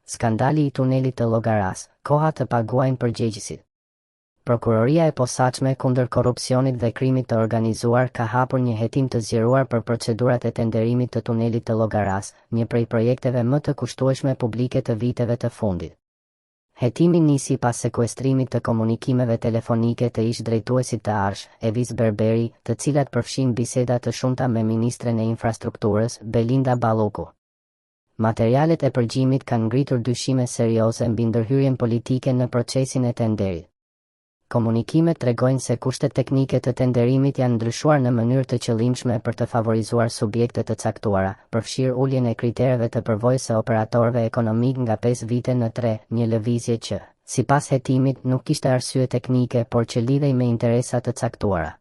Skandali i tunelit të Llogaras, koha të paguajnë përgjegjësit. Prokuroria e posaçme kundër korrupsionit dhe krimit të organizuar ka hapur një hetim të zgjeruar për procedurat e tenderimit të tunelit të Llogaras, një prej projekteve më të kushtueshme publike të viteve të fundit. Hetimi nisi pas sekuestrimit të komunikimeve telefonike të ish drejtuesit të Arsh, Evis Berberi, të cilat përfshin biseda të shumta me ministren e infrastrukturës, Belinda Balloku. Materialet e përgjimit kanë ngritur dyshime serioze mbi ndërhyrjen politike në procesin e tenderit. Komunikimet tregojnë se kushtet teknike të tenderimit janë ndryshuar në mënyrë të qëllimshme për të favorizuar subjekte të caktuara, përfshirë uljen e kritereve të përvojës së operatorëve ekonomik nga 5 vite në 3, një lëvizje që, sipas hetimit, nuk kishte arsye teknike, por që lidhej me interesa të caktuara.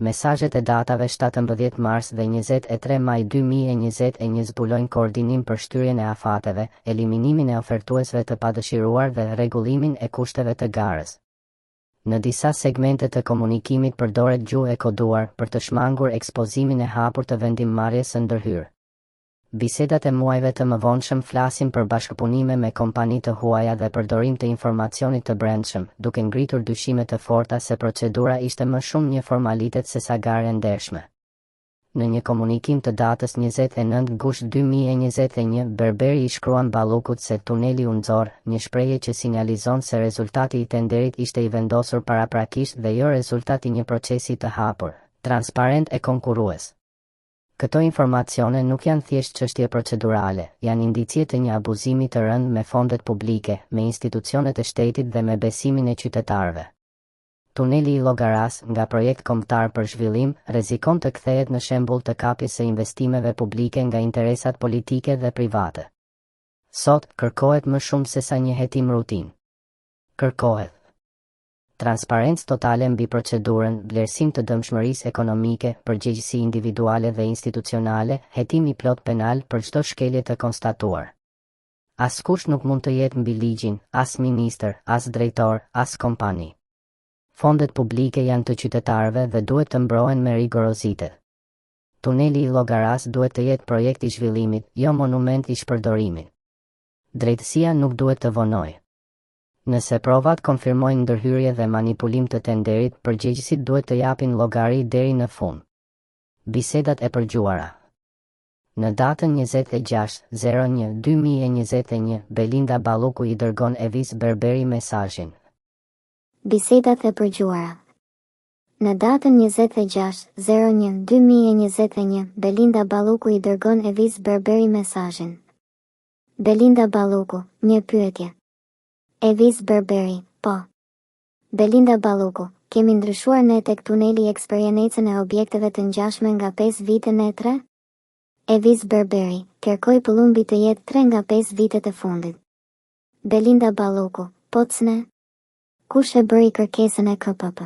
Mesazhet e datave 17 mars dhe 23 maj 2021 zbulojnë koordinim për shtyrjen e afateve, eliminimin e ofertuesve të padëshiruar dhe rregullimin e kushteve të garës. Në disa segmente të komunikimit përdoret gjuhë e koduar për të shmangur ekspozimin e hapur të vendimmarrjes së ndërhyrë. Bisedat e muajve të mëvonshëm flasin për bashkëpunime me kompani të huaja dhe përdorim të informacionit të brendshëm, duke ngritur dyshime të forta se procedura ishte më shumë një formalitet se sa garë e ndershme. Në një komunikim të datës 29 gusht 2021, Berberi i shkruan Ballokut se tuneli u nxorr, një shprehje që sinjalizon se rezultati i tenderit ishte i vendosur paraprakisht dhe jo rezultati i një procesi të hapur, transparent e konkurrues. Këto informacione nuk janë thjesht çështje procedurale, janë indicie të një abuzimi të rëndë me fondet publike, me institucionet e shtetit dhe me besimin e qytetarëve. Tuneli i Llogaras, nga projekt kombëtar për zhvillim, rrezikon të kthehet në shembull të kapjes së investimeve publike nga interesat politike dhe private. Sot, kërkohet më shumë se sa një hetim rutinë. Kërkohet transparencë totale mbi procedurën, vlerësim të dëmshmërisë ekonomike, përgjegjësi individuale dhe institucionale, hetim i plot penal për çdo shkelje të konstatuar. Askush nuk mund të jetë mbi ligjin, as ministër, as drejtor, as kompani. Fondet publike janë të qytetarëve dhe duhet të mbrohen me rigorozitet. Tuneli i Llogaras duhet të jetë projekt i zhvillimit, jo monument i shpërdorimit. Drejtësia nuk duhet të vonojë. Nëse provat konfirmojnë ndërhyrje dhe manipulim të tenderit, përgjegjësit duhet të japin llogari deri në fund. Bisedat e përgjuara. Në datën 26/01/2021, Belinda Balloku i dërgon Evis Berberi mesazhin. Bisedat e përgjuara. Në datën 26/01/2021, Belinda Balloku i dërgon Evis Berberi mesazhin. Belinda Balloku, një pyetje. Evis Berberi, po. Belinda Balloku, kemi ndryshuar ne tek tuneli eksperiencën e objekteve të ngjashme nga 5 vite në 3? Evis Berberi, kërkoj pëllumbi të jetë 3 nga 5 vitet e fundit. Belinda Balloku, po ne? Kush e bëri kërkesën e KPP?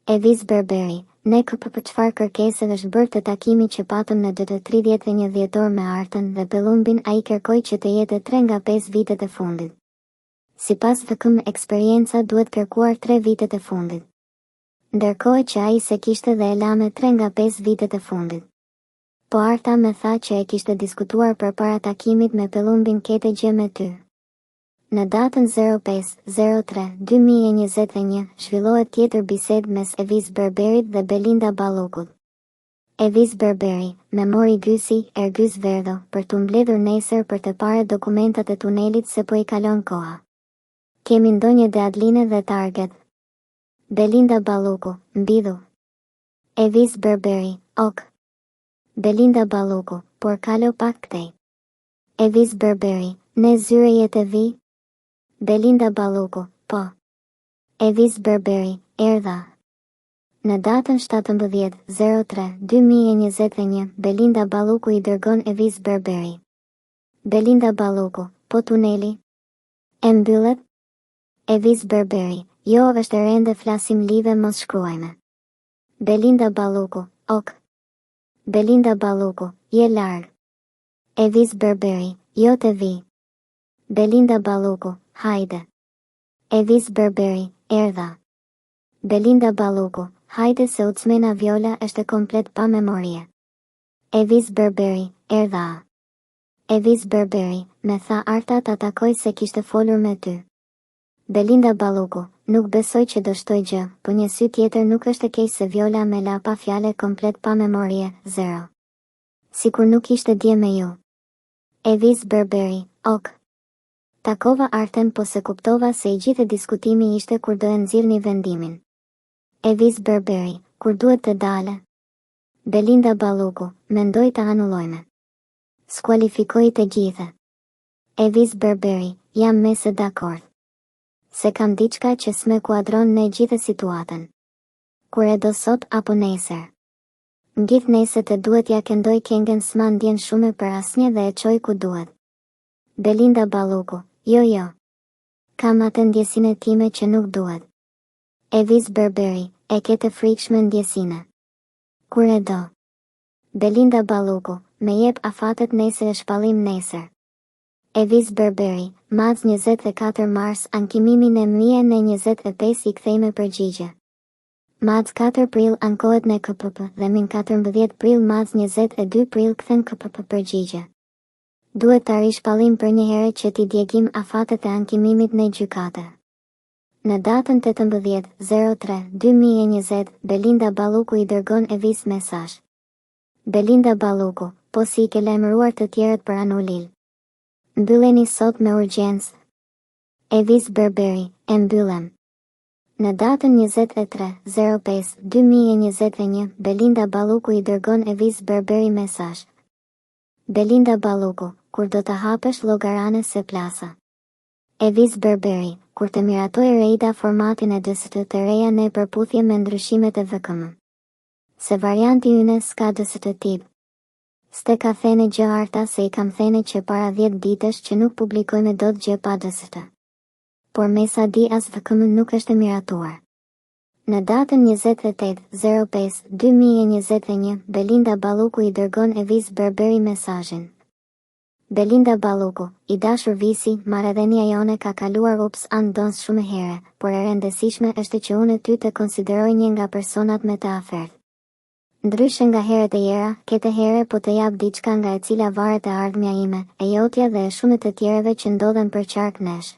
Evis Berberi, ne KPP çfarë kërkese është bërë të takimi që patëm në 31 dhjetor me Artën dhe pëllumbin ai kërkoi që të jetë 3 nga 5 vitet e fundit. Sipas VKM eksperienca duhet kërkuar 3 vitet e fundit. Ndërkohë që ai se kishte dhe e la me 3 nga 5 vitet e fundit. Po Arta me tha që e kishte diskutuar përpara takimit me pëllumbin kete gjë me ty. Në datën 05/03/2021 zhvillohet tjetër bisedë mes Evis Berberit dhe Belinda Ballokut. Evis Berberi, me mori Gysi, Ergys Verdho, për të mbledhur nesër për të parë dokumentat e tunelit se po i kalon koha. Kemi ndonjë deadline dhe target? Belinda Balloku, mbidhu. Evis Berberi, ok. Belinda Balloku, por kalo pak kthej. Evis Berberi, ne zyre jetë vi? Belinda Balloku, po. Evis Berberi, erdha. Në datën 17/03/2021, Belinda Balloku i dërgon Evis Berberi. Belinda Balloku, po tuneli? E mbyllet? Evis Berberi, jo është e rende flasim live mos shkruajme. Belinda Balloku, ok. Belinda Balloku, je larg. Evis Berberi, jo të vi. Belinda Balloku, hajde. Evis Berberi, erdha. Belinda Balloku, hajde se Ucmena Viola është komplet pa memorie. Evis Berberi, erdha. Evis Berberi, me tha Arta ta takoj se kishte folur me ty. Belinda Balluku, nuk besoj që do shtoj gjë, po një sy tjetër nuk është e keq se Viola me la pa fjale komplet pa memorie, zero. Sikur nuk ishte dje me ju. Evis Berberi, ok. Takova Arten po se kuptova se i gjithë diskutimi ishte kur do e nxirrni vendimin. Evis Berberi, kur duhet të dale? Belinda Balluku, mendoj të anullojme. Skualifikoj të gjithë. Evis Berberi, jam me së dakord. Se kam diçka që s'me kuadron në gjithë situatën. Kur e do sot apo nesër. Gjithë nesër të duhet ja këndoj këngën s'ma ndjen shumë për asnjë dhe e çoj ku duhet. Belinda Balluku, jo. Kam atë ndjesinë time që nuk duhet. Evis Berberi, e ke të frikshme ndjesinë. Kur e do. Belinda Balluku, me jep afatet nesër e shpallim nesër. Evis Berberi, Mac 24 mars ankimimin e 1025 i kthejme përgjigje. Mac 4 prill ankohet në KPP dhe min 14 prill Mac 22 prill kthen KPP përgjigje. Duhet të arish shpallim për një herë që t'i djegim afatet e ankimimit në gjykate. Në datën 18/03/2020, Belinda Balluku i dërgon Evis mesazh. Belinda Balluku, po si i ke lajmëruar të tjerët për anullil. Mbylleni sot me urgjencë. Evis Berberi, e mbyllem. Në datën 23/05/2021, Belinda Balluku i dërgon Evis Berberi mesazh. Belinda Balluku, kur do të hapesh llogarane se plasa. Evis Berberi, kur të miratoj Reida formatin e DST të reja në përputhje me ndryshimet e VKM. Se varianti ynë s'ka DST tip. S'te ka thene gjë Arta se i kam thene që para 10 ditësh që nuk publikojme dot gjë pa DST. Por me sa di as VKM nuk është miratuar. Në datën 28/05/2021, Belinda Balluku i dërgon Evis Berberi mesazhin. Belinda Balluku, i dashur Visi, marrëdhënia jone ka kaluar ups and downs shumë herë, por e rëndësishme është që unë ty të konsideroj një nga personat me të afert. Ndryshe nga herët e tjera, këtë herë po të jap diçka nga e cila varet e ardhmja ime, e jotja dhe e shumë të tjerëve që ndodhen për qark nesh.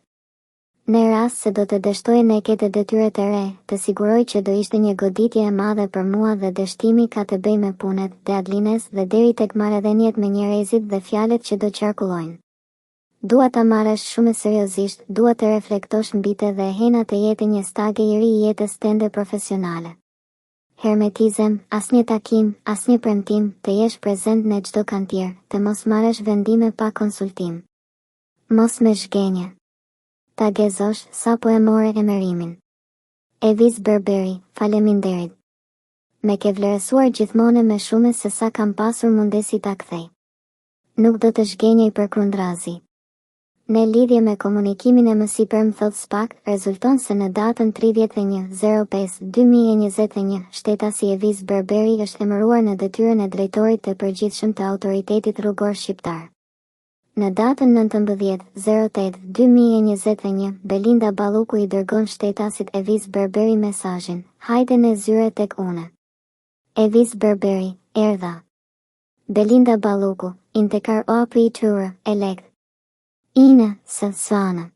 Në rast se do të dështoj në këtë detyre të re, të siguroj që do ishte një goditje e madhe për mua dhe dështimi ka të bëj me punet, deadlines dhe deri tek marrëdhëniet me njerëzit dhe fjalët që do qarkullojnë. Dua ta marrësh shumë seriozisht, dua të reflektosh mbi të dhe hena të jetë një stagë i ri i jetës tënde profesionale. Hermetizem, asnjë takim, asnjë premtim, të jesh prezent në çdo kantier, të mos marrësh vendime pa konsultim. Mos me zhgënje. Ta gezosh sa po e more emërimin. Evis Berberi, faleminderit. Me ke vlerësuar gjithmonë me shumë se sa kam pasur mundesi ta kthej. Nuk do të zhgënjej për krundrazi. Në lidhje me komunikimin e mësipër më thot SPAK, rezulton se në datën 31/05/2021, shtetasi Evis Berberi është emëruar në detyrën e drejtorit të përgjithshëm të autoritetit rrugor shqiptar. Në datën 19/08/2021, Belinda Balluku i dërgon shtetasit Evis Berberi mesazhin, hajde në zyre tek une. Evis Berberi, erdha. Belinda Balluku, intekar OAPI Turë, elekt. Ine, së sana.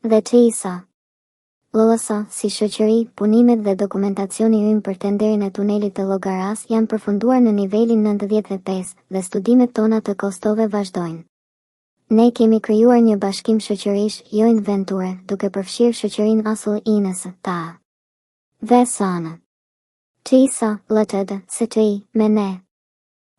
Dhe që isa. Lollësa, si shoqëri, punimet dhe dokumentacioni ynë për tenderin e tunelit të Llogaras janë përfunduar në nivelin 95 dhe studimet tona të kostove vazhdojnë. Ne kemi krijuar një bashkim shoqërish, Joint Venture, duke përfshirë shoqërinë Asull Ines, ta. Dhe Sana. Tisa, Ltd, STI, me ne.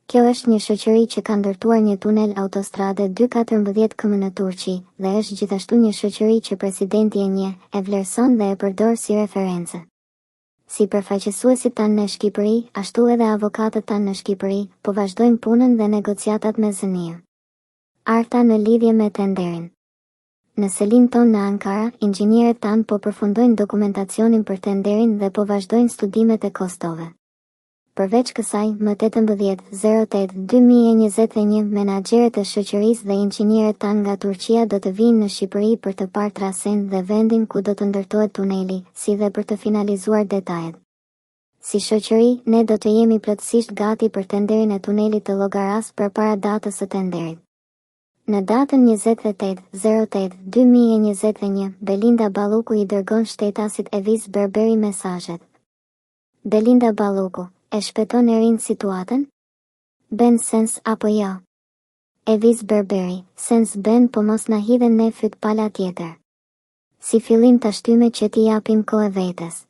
Kjo është një shoqëri që ka ndërtuar një tunel autostrade 214 km në Turqi, dhe është gjithashtu një shoqëri që presidenti e njeh, e vlerëson dhe e përdor si referencë. Si përfaqësuesit tanë në Shqipëri, ashtu edhe avokatët tanë në Shqipëri, po vazhdojnë punën dhe negociatat me zënia. Arta në lidhje me tenderin. Në selin ton në Ankara, inxhinierët tanë po përfundojnë dokumentacionin për tenderin dhe po vazhdojnë studimet e kostove. Përveç kësaj, më 18/08/2021, menaxherët e shoqërisë dhe inxhinierët tanë nga Turqia do të vinë në Shqipëri për të parë trasen dhe vendin ku do të ndërtohet tuneli, si dhe për të finalizuar detajet. Si shoqëri, ne do të jemi plotësisht gati për tenderin e tunelit të Llogaras përpara datës së tenderit. Në datën 28/08/2021, Belinda Balluku I dërgon shtetasit Evis Berberi mesazhet. Belinda Balluku, e shpëton erin situatën? Ben sens apo jo? Evis Berberi, sens ben po mos na hidhen ne fyt pala tjetër. Si fillim ta shtyme që ti japim kohë vetes.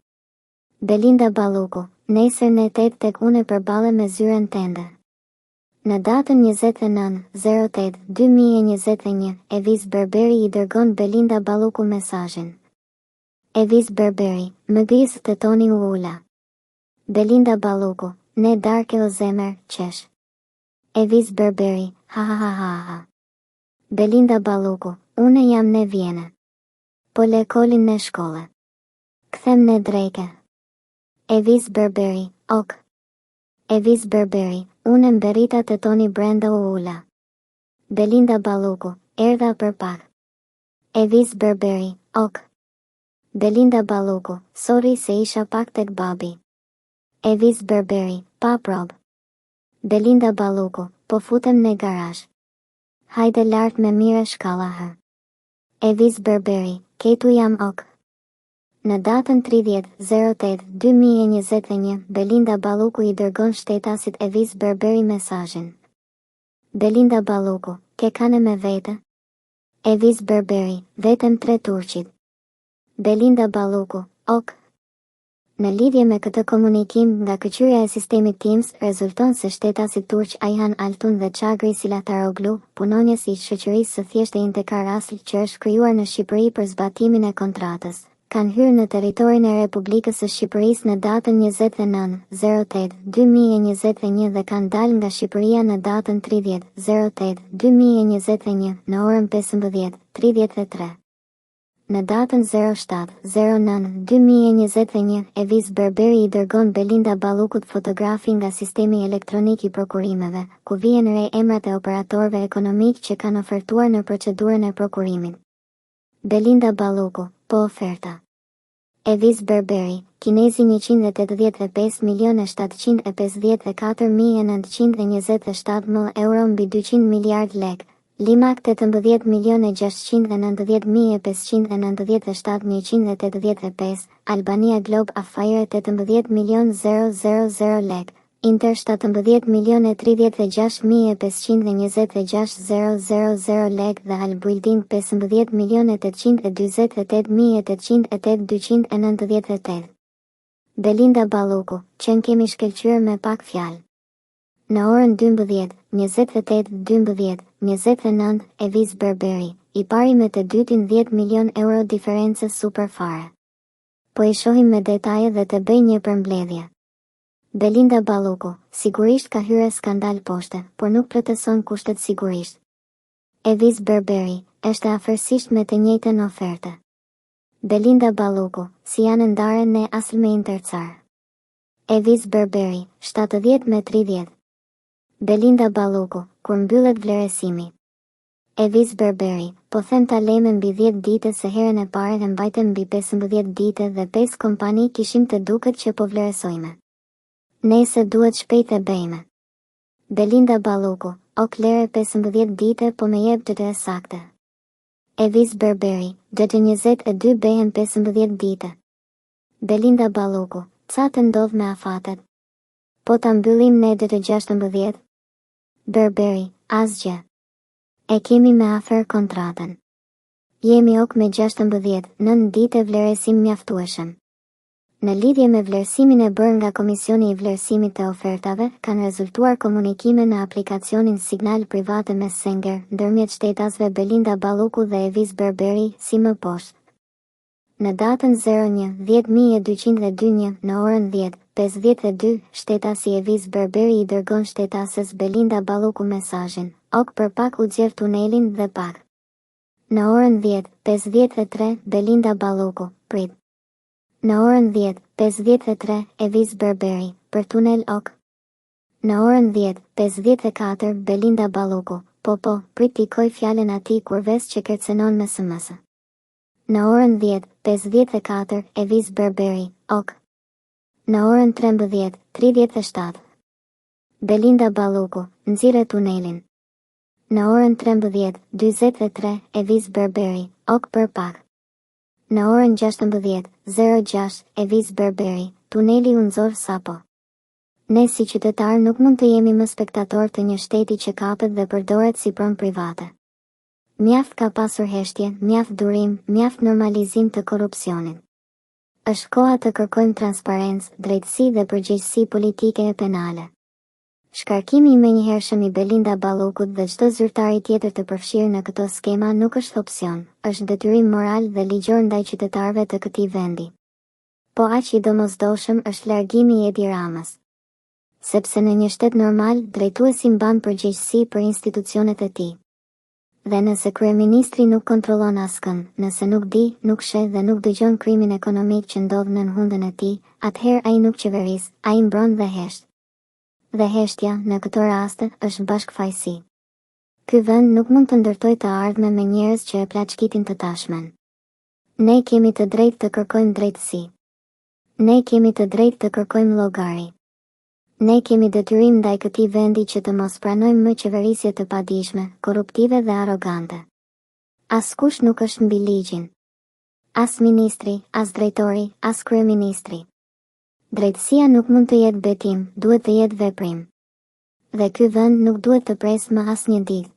Belinda Balluku, nesër në 8 tek une përballem me zyren tende. Në datën 29/08/2021, Evis Berberi I dërgon Belinda Balluku mesazhin. Evis Berberi, më grisë të toni u ula. Belinda Balluku, ne darke o zemër, qesh. Evis Berberi, ha ha ha ha ha. Belinda Balluku, une jam në Vjenë. Po le kolin në shkolle. Kthem në drejke. Evis Berberi, ok. Evis Berberi, unë mberita të toni brenda u ula. Belinda Balluku, erdha për pak. Evis Berberi, ok. Belinda Balluku, sorry se isha pak tek babi. Evis Berberi, pa prob. Belinda Balluku, po futem në garazh. Hajde lart me mire shkallahë. Evis Berberi, ketu jam ok. Në datën 30/08/2021, Belinda Balluku I dërgon shtetasit Evis Berberi mesazhin. Belinda Balluku, ke kane me vete? Evis Berberi, vetëm 3 turqit. Belinda Balluku, ok. Në lidhje me këtë komunikim nga këqyrja e sistemit Teams, rezulton se shtetasit turq Ayhan Altun dhe Çagri Silataroglu, punonjës I shoqërisë së thjeshtë Intekar Asl që është krijuar në Shqipëri për zbatimin e kontratës, kanë hyrë në territorin e Republikës së Shqipërisë në datën 29/08/2021 dhe kanë dalë nga Shqipëria në datën 30/08/2021 në orën 15:33. Në datën 07/09/2021, Evis Berberi I dërgon Belinda Ballukut fotografi nga sistemi elektronik I prokurimeve, ku vijnë re emrat e operatorëve ekonomik që kanë ofertuar në procedurën e prokurimit. Belinda Balluku, po oferta. Evis Berberi, kinezi 185.754.927 euro mbi 200 miliard lek. Limak 18.690.597.185, Albania Globe Affair 18.000.000 lek, Inter 17.036.526.000 lek dhe Albuilding 15.828.898. Belinda Balluku, që kemi shkëlqyer me pak fjalë. Në orën 12:28:12:29, Evis Berberi, I pari me të dytin 10 milion euro diferencë super fare. Po I shohim me detaje dhe të bëj një përmbledhje. Belinda Balluku, sigurisht ka hyrë skandal poshte, por nuk plotëson kushtet sigurisht. Evis Berberi, është afërsisht me të njëjtën ofertë. Belinda Balluku, si janë ndarë ne asl me Intercar. Evis Berberi, 70/30. Belinda Balluku, kur mbyllet vlerësimi. Evis Berberi, po them ta lejmë mbi 10 dite se herën e parë e mbajtëm mbi 15 dite dhe 5 kompani kishim të duket që po vlerësojmë. Nese duhet shpejt e bëjmë. Belinda Balluku, ok lere 15 dite po me jep të sakte. Evis Berberi, dëtë 22 bëhen 15 dite. Belinda Balluku, ca të ndodh me afatet? Po ta mbyllim ne dëtë 16. Berberi, asgjë. E kemi me afer kontratën. Jemi ok me 16-9 dite vlerësim mjaftueshëm. Në lidhje me vlerësimin e bërë nga Komisioni I Vlerësimit të Ofertave, kanë rezultuar komunikime në aplikacionin Signal Private Messenger, ndërmjet shtetasve Belinda Balluku dhe Evis Berberi, si më poshtë. Në datën 01/10/202 në orën 10:52, shtetasi Evis Berberi I dërgon shtetases Belinda Balluku mesazhin, ok për pak u xhir tunelin dhe pak. Në orën 10:53, Belinda Balluku, prit. Në orën 10:53, Evis Berberi, për tunel ok. Në orën 10:54, Belinda Balluku, po, prit t'i koj fjallën ati kur ves që kërcenon me SMS. Në orën 10:54, Evis Berberi, ok. Në orën 13:37, Belinda Balluku, nxirre tunelin. Në orën 13:43, Evis Berberi, ok për pak. Në orën 16:06, Evis Berberi, tuneli u nxorr sapo. Ne si qytetar nuk mund të jemi më spektator të një shteti që kapet dhe përdoret si pronë private. Mjaft ka pasur heshtje, mjaft durim, mjaft normalizim të korrupsionit. Është koha të kërkojmë transparencë, drejtësi dhe përgjegjësi politike e penale. Shkarkimi i menjëhershëm i Belinda Ballukut dhe çdo zyrtari tjetër të përfshirë në këto skema nuk është opsion, është detyrim moral dhe ligjor ndaj qytetarëve të këtij vendi. Po aq i domosdoshëm është largimi i Edi Ramës. Sepse në një shtet normal, drejtuesi mban përgjegjësi për institucionet e tij. Dhe nëse kryeministri nuk kontrollon askën, nëse nuk di, nuk sheh dhe nuk dëgjon krimin ekonomik që ndodh nën hundën e tij, atëherë ai nuk qeveris, ai mbron dhe hesht. Dhe heshtja, në këto raste, është bashkëfajësi. Ky vend nuk mund të ndërtojë të ardhme me njerëz që e plaçkitin të tashmen. Ne kemi të drejtë të kërkojmë drejtësi. Ne kemi të drejtë të kërkojmë llogari. Ne kemi detyrim ndaj këtij vendi që të mos pranojmë më qeverisje të padijshme, korruptive dhe arrogante. Askush nuk është mbi ligjin. As ministri, as drejtori, as kryeministri. Drejtësia nuk mund të jetë betim, duhet të jetë veprim. Dhe ky vend nuk duhet të presë më asnjë ditë.